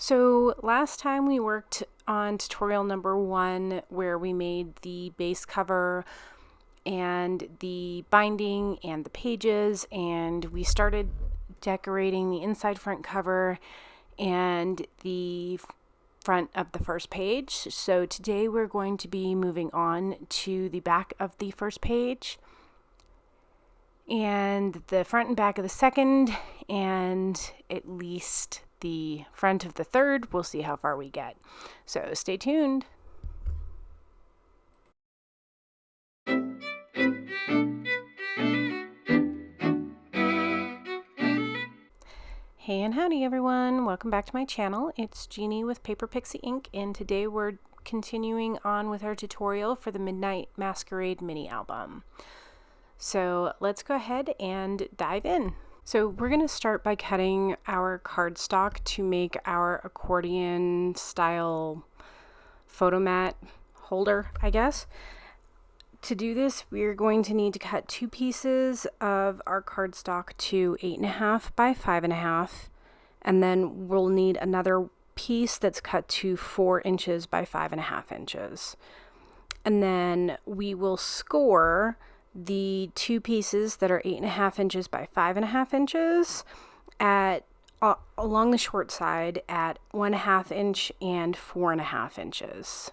So last time we worked on tutorial number 1 where we made the base cover and the binding and the pages, and we started decorating the inside front cover and the front of the first page. So today we're going to be moving on to the back of the first page and the front and back of the second, and at least the front of the third. We'll see how far we get. So stay tuned. Hey and howdy everyone, welcome back to my channel. It's Jeannie with Paper Pixie Ink, and today we're continuing on with our tutorial for the Midnight Masquerade mini album. So let's go ahead and dive in. So we're going to start by cutting our cardstock to make our accordion style photo mat holder, I guess. To do this, we're going to need to cut 2 pieces of our cardstock to 8.5 by 5.5, and then we'll need another piece that's cut to 4 inches by 5.5 inches. And then we will score the 2 pieces that are 8.5 inches by 5.5 inches at along the short side at 1/2 inch and 4.5 inches.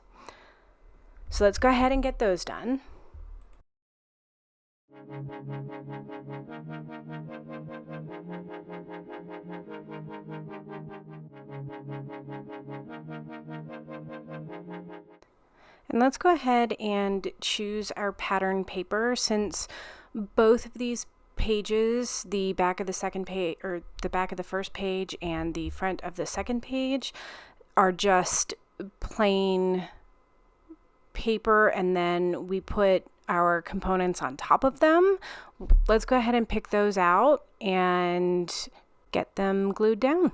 So let's go ahead and get those done. And let's go ahead and choose our pattern paper, since both of these pages, the back of the second page, or the back of the first page and the front of the second page, are just plain paper, and then we put our components on top of them. Let's go ahead and pick those out and get them glued down.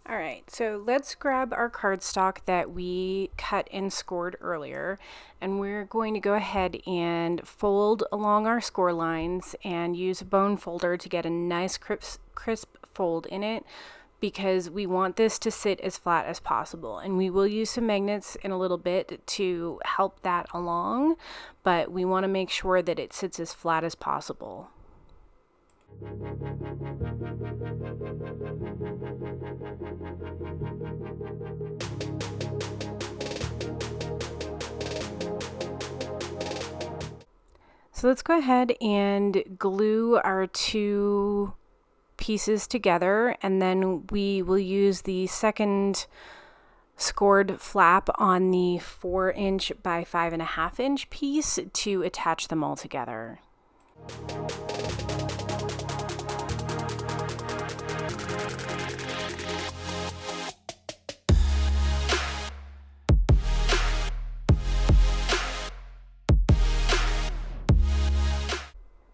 Alright, so let's grab our cardstock that we cut and scored earlier, and we're going to go ahead and fold along our score lines and use a bone folder to get a nice crisp fold in it, because we want this to sit as flat as possible. And we will use some magnets in a little bit to help that along, but we want to make sure that it sits as flat as possible. So let's go ahead and glue our 2 pieces together, and then we will use the second scored flap on the 4 inch by 5.5 inch piece to attach them all together.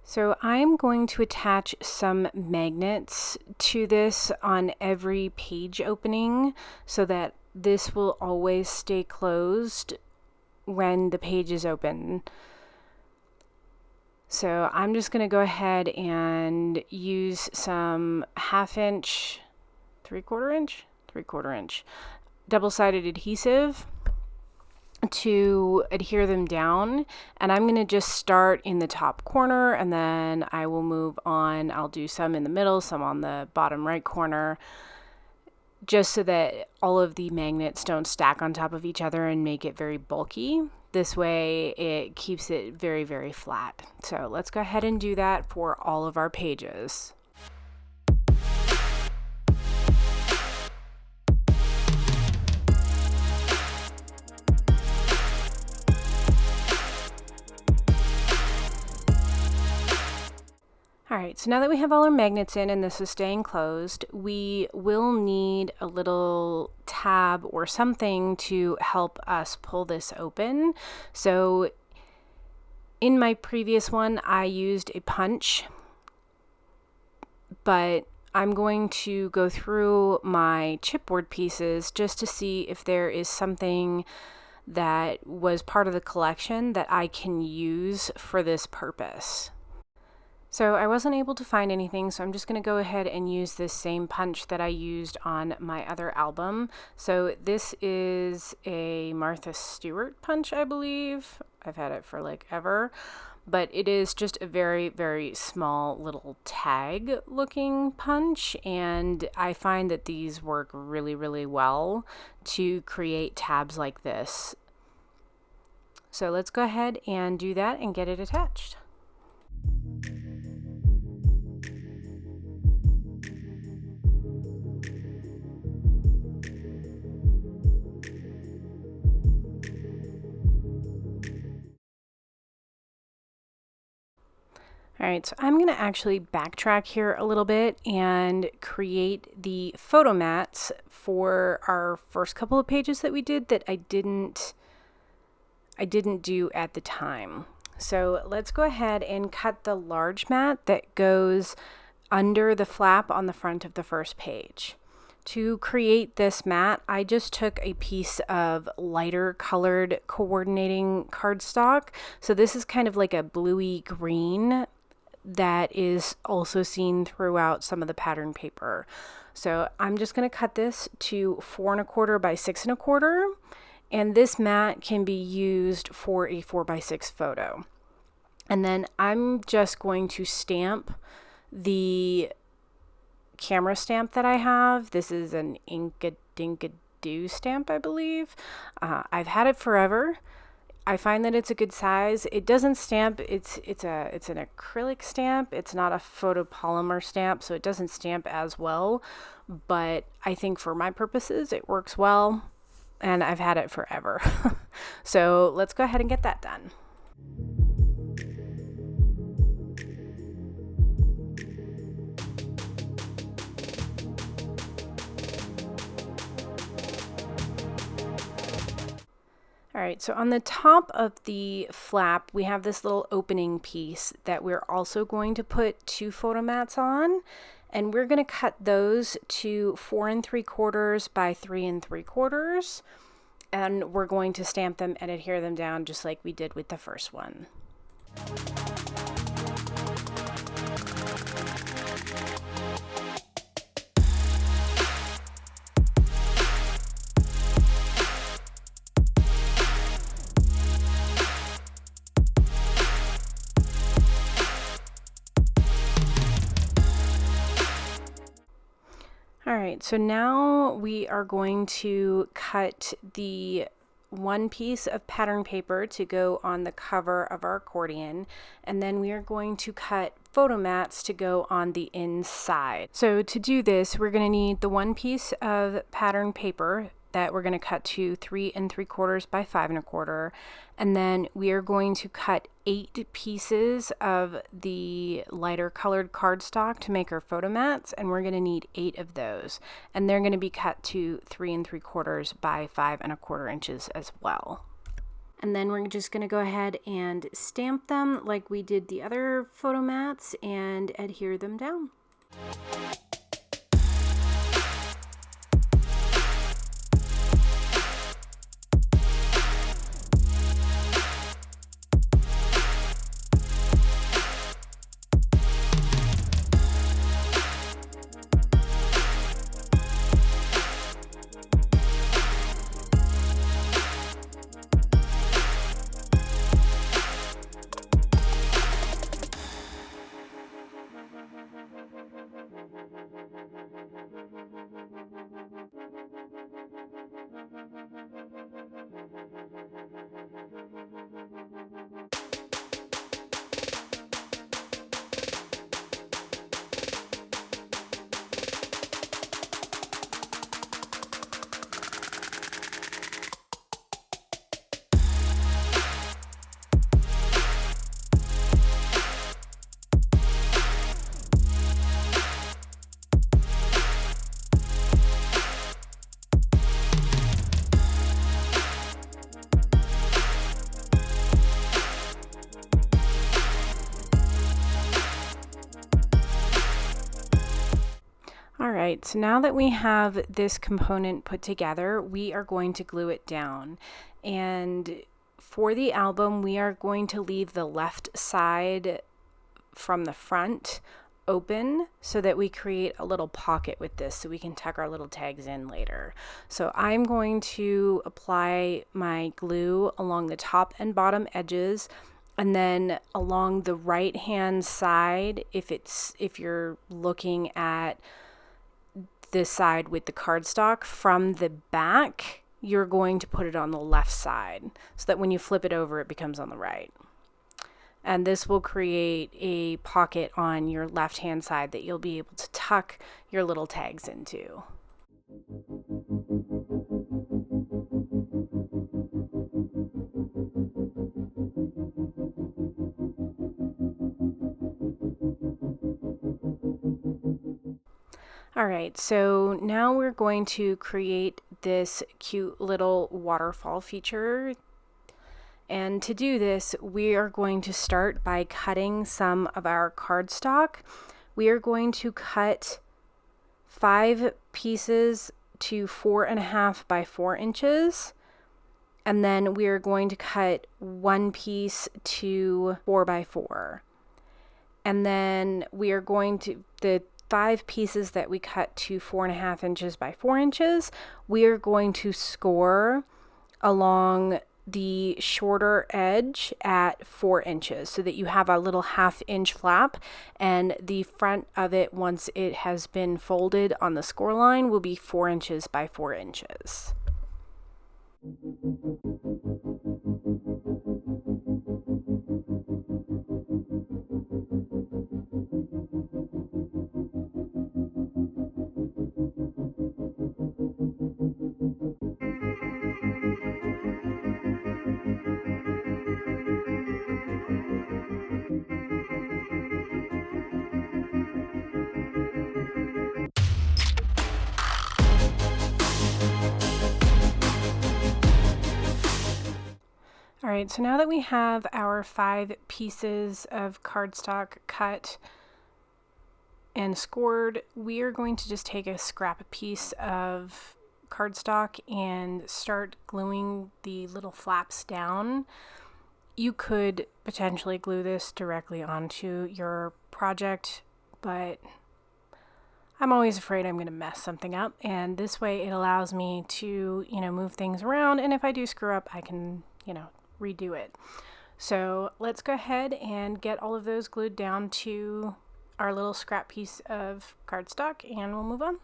So I'm going to attach some magnets to this on every page opening so that this will always stay closed when the page is open. So I'm just going to go ahead and use some 1/2 inch, 3/4 inch double-sided adhesive to adhere them down, and I'm going to just start in the top corner, and then I will move on. I'll do some in the middle, some on the bottom right corner, just so that all of the magnets don't stack on top of each other and make it very bulky. This way it keeps it very, very flat. So let's go ahead and do that for all of our pages. Alright, so now that we have all our magnets in and this is staying closed, we will need a little tab or something to help us pull this open. So In my previous one, I used a punch, but I'm going to go through my chipboard pieces just to see if there is something that was part of the collection that I can use for this purpose. So I wasn't able to find anything, so I'm just going to go ahead and use this same punch that I used on my other album. So this is a Martha Stewart punch, I believe. I've had it for like ever, but it is just a very, very small little tag looking punch, and I find that these work really, really well to create tabs like this. So let's go ahead and do that and get it attached. All right, so I'm going to actually backtrack here a little bit and create the photo mats for our first couple of pages that we did that I didn't do at the time. So let's go ahead and cut the large mat that goes under the flap on the front of the first page. To create this mat, I just took a piece of lighter colored coordinating cardstock. So this is kind of like a bluey green that is also seen throughout some of the pattern paper. So I'm just going to cut this to 4 1/4 by 6 1/4, and this mat can be used for a 4 by 6 photo. And then I'm just going to stamp the camera stamp that I have. This is an Inkadinkadoo stamp, I believe. I've had it forever. I find that it's a good size. It doesn't stamp. It's an acrylic stamp. It's not a photopolymer stamp, so it doesn't stamp as well. But I think for my purposes, it works well, and I've had it forever. So let's go ahead and get that done. All right, so on the top of the flap, we have this little opening piece that we're also going to put 2 photo mats on, and we're going to cut those to 4 3/4 by 3 3/4, and we're going to stamp them and adhere them down just like we did with the first one. All right, so now we are going to cut the one piece of pattern paper to go on the cover of our accordion, and then we are going to cut photo mats to go on the inside. So to do this, we're going to need the one piece of pattern paper that we're going to cut to 3 3/4 by 5 1/4, and then we are going to cut 8 pieces of the lighter colored cardstock to make our photo mats, and we're going to need 8 of those, and they're going to be cut to 3 3/4 by 5 1/4 inches as well. And then we're just going to go ahead and stamp them like we did the other photo mats and adhere them down. right, so now that we have this component put together, we are going to glue it down. And for the album, we are going to leave the left side from the front open so that we create a little pocket with this so we can tuck our little tags in later. So I'm going to apply my glue along the top and bottom edges, and then along the right hand side, if you're looking at the side with the cardstock from the back, you're going to put it on the left side so that when you flip it over, it becomes on the right. And this will create a pocket on your left hand side that you'll be able to tuck your little tags into. All right, so now we're going to create this cute little waterfall feature. And to do this, we are going to start by cutting some of our cardstock. We are going to cut 5 pieces to 4.5 by 4 inches. And then we are going to cut 1 piece to 4 by 4. And then we are going to, the 5 pieces that we cut to 4.5 inches by 4 inches, we are going to score along the shorter edge at 4 inches so that you have a little 1/2 inch flap, and the front of it, once it has been folded on the score line, will be 4 inches by 4 inches. All right, so now that we have our 5 pieces of cardstock cut and scored, we are going to just take a scrap piece of cardstock and start gluing the little flaps down. You could potentially glue this directly onto your project, but I'm always afraid I'm going to mess something up, and this way it allows me to, move things around, and if I do screw up, I can, redo it. So let's go ahead and get all of those glued down to our little scrap piece of cardstock, and we'll move on.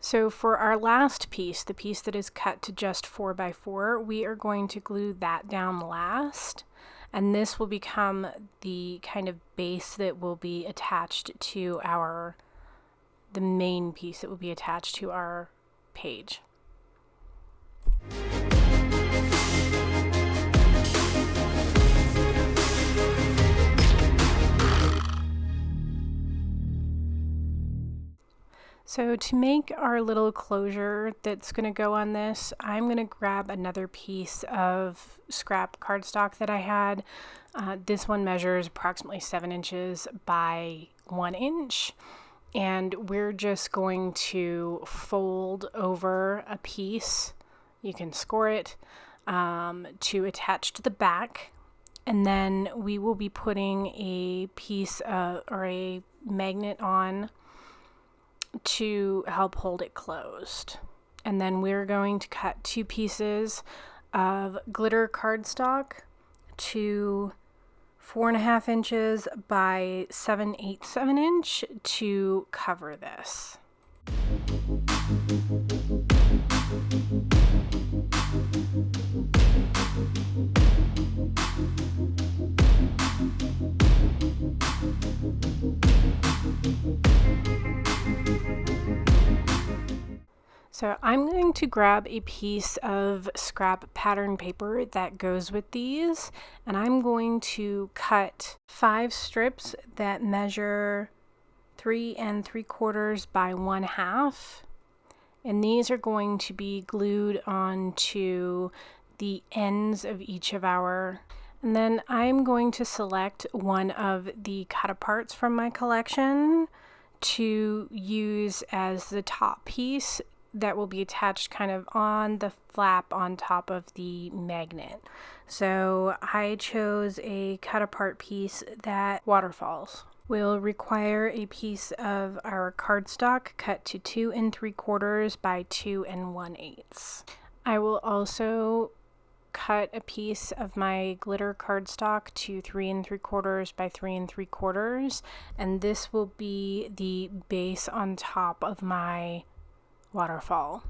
So for our last piece, the piece that is cut to just 4 by 4, we are going to glue that down last. And this will become the kind of base that will be attached to the main piece that will be attached to our page. So to make our little closure that's going to go on this, I'm going to grab another piece of scrap cardstock that I had. This one measures approximately 7 inches by 1 inch. And we're just going to fold over a piece, you can score it, to attach to the back. And then we will be putting a piece or a magnet on to help hold it closed. And then we're going to cut 2 pieces of glitter cardstock to 4.5 inches by 7/8 inch to cover this. So I'm going to grab a piece of scrap pattern paper that goes with these, and I'm going to cut 5 strips that measure 3 3/4 by 1/2, And these are going to be glued onto the ends of each of our, and then I'm going to select one of the cut-aparts from my collection to use as the top piece that will be attached kind of on the flap on top of the magnet. So I chose a cut-apart piece that waterfalls. We'll require a piece of our cardstock cut to 2 3/4 by 2 1/8. I will also cut a piece of my glitter cardstock to 3 3/4 by 3 3/4, and this will be the base on top of my waterfall.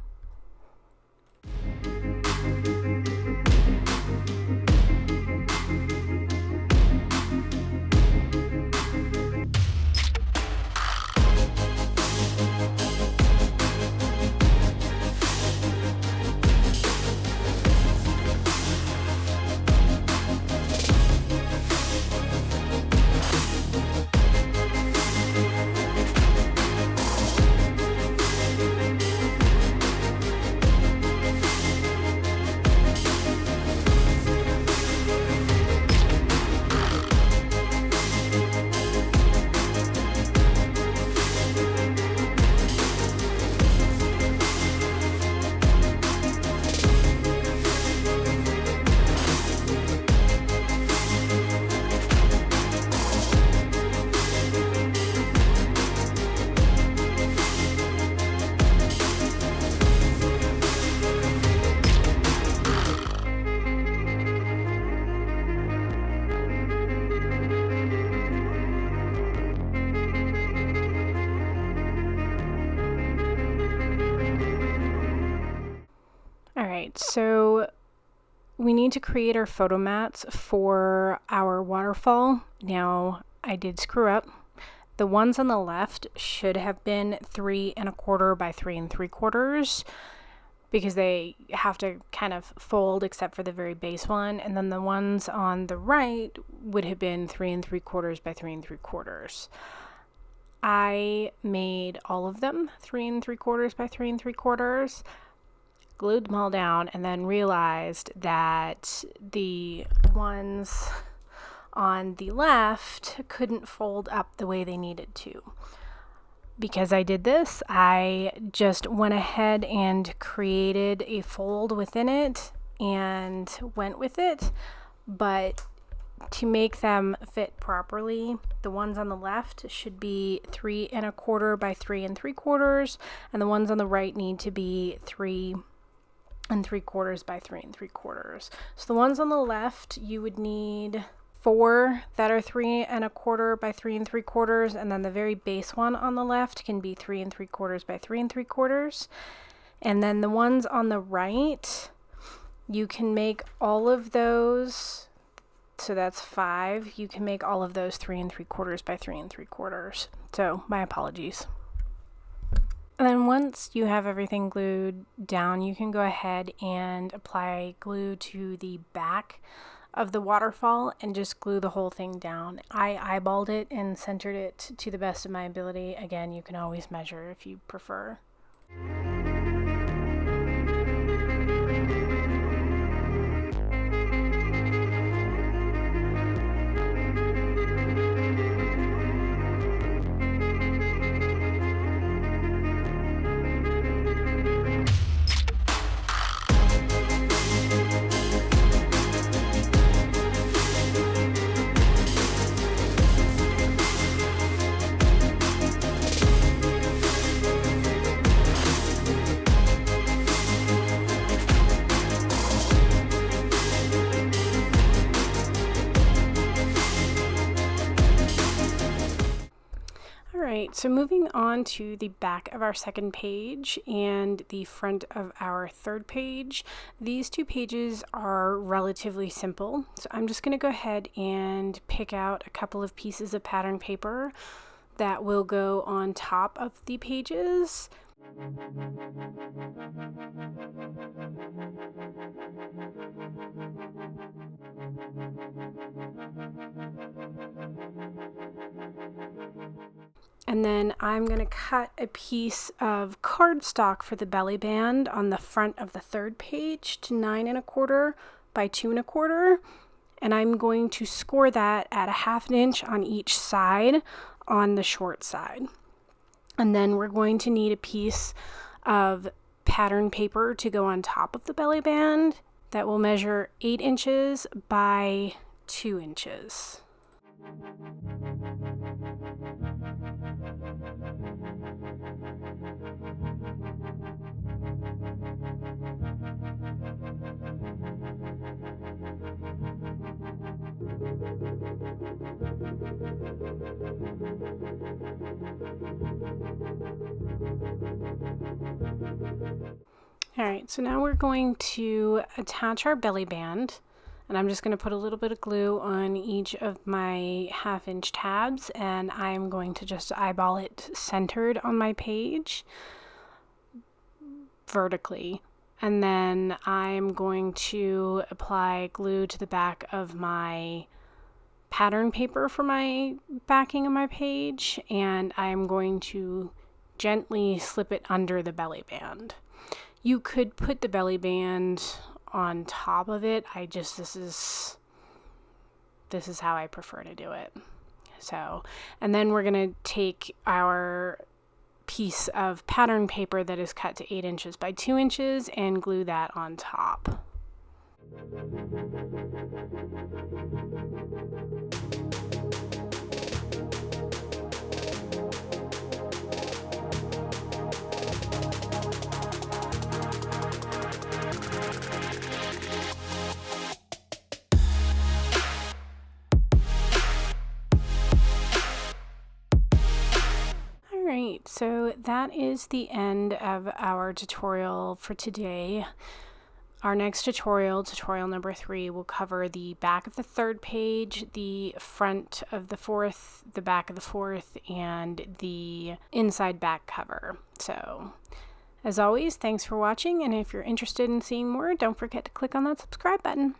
Alright, so we need to create our photo mats for our waterfall. Now, I did screw up. The ones on the left should have been 3 1/4 by 3 3/4 because they have to kind of fold except for the very base one. And then the ones on the right would have been 3 3/4 by 3 3/4. I made all of them 3 3/4 by 3 3/4. Glued them all down, and then realized that the ones on the left couldn't fold up the way they needed to. Because I did this, I just went ahead and created a fold within it and went with it. But to make them fit properly, the ones on the left should be 3 1/4 by 3 3/4, and the ones on the right need to be 3 3/4 by 3 3/4. So the ones on the left, you would need 4 that are 3 1/4 by 3 3/4, and then the very base one on the left can be 3 3/4 by 3 3/4. And then the ones on the right, you can make all of those, so that's 5. You can make all of those 3 3/4 by 3 3/4. So my apologies. And then once you have everything glued down, you can go ahead and apply glue to the back of the waterfall and just glue the whole thing down. I eyeballed it and centered it to the best of my ability. Again, you can always measure if you prefer. So moving on to the back of our second page and the front of our third page, these two pages are relatively simple. So I'm just going to go ahead and pick out a couple of pieces of pattern paper that will go on top of the pages. And then I'm going to cut a piece of cardstock for the belly band on the front of the third page to 9 1/4 by 2 1/4. And I'm going to score that at 1/2 inch on each side on the short side. And then we're going to need a piece of pattern paper to go on top of the belly band that will measure 8 inches by 2 inches. Alright, so now we're going to attach our belly band, and I'm just going to put a little bit of glue on each of my 1/2 inch tabs, and I'm going to just eyeball it centered on my page vertically. And then I'm going to apply glue to the back of my pattern paper for my backing of my page, and I'm going to gently slip it under the belly band. You could put the belly band on top of it. This is how I prefer to do it. So, and then we're going to take our piece of pattern paper that is cut to 8 inches by 2 inches and glue that on top. Alright, so that is the end of our tutorial for today. Our next tutorial, tutorial number 3, will cover the back of the third page, the front of the fourth, the back of the fourth, and the inside back cover. So, as always, thanks for watching, and if you're interested in seeing more, don't forget to click on that subscribe button.